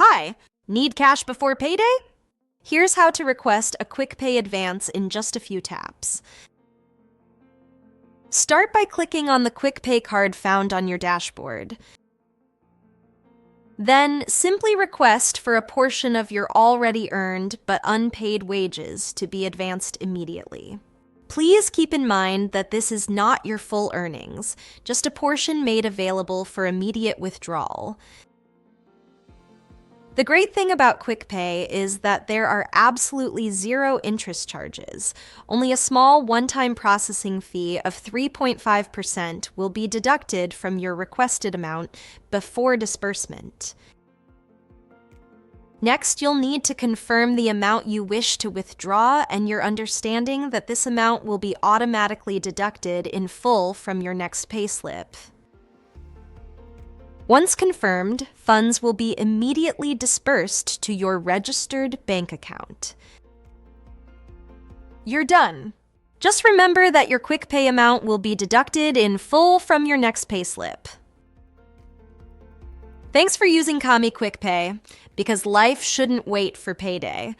Hi, need cash before payday? Here's how to request a QuickPay advance in just a few taps. Start by clicking on the QuickPay card found on your dashboard. Then, simply request for a portion of your already earned but unpaid wages to be advanced immediately. Please keep in mind that this is not your full earnings, just a portion made available for immediate withdrawal. The great thing about QuickPay is that there are absolutely zero interest charges. Only a small one-time processing fee of 3.5% will be deducted from your requested amount before disbursement. Next, you'll need to confirm the amount you wish to withdraw and your understanding that this amount will be automatically deducted in full from your next payslip. Once confirmed, funds will be immediately disbursed to your registered bank account. You're done. Just remember that your QuickPay amount will be deducted in full from your next payslip. Thanks for using KAMI QuickPay, because life shouldn't wait for payday.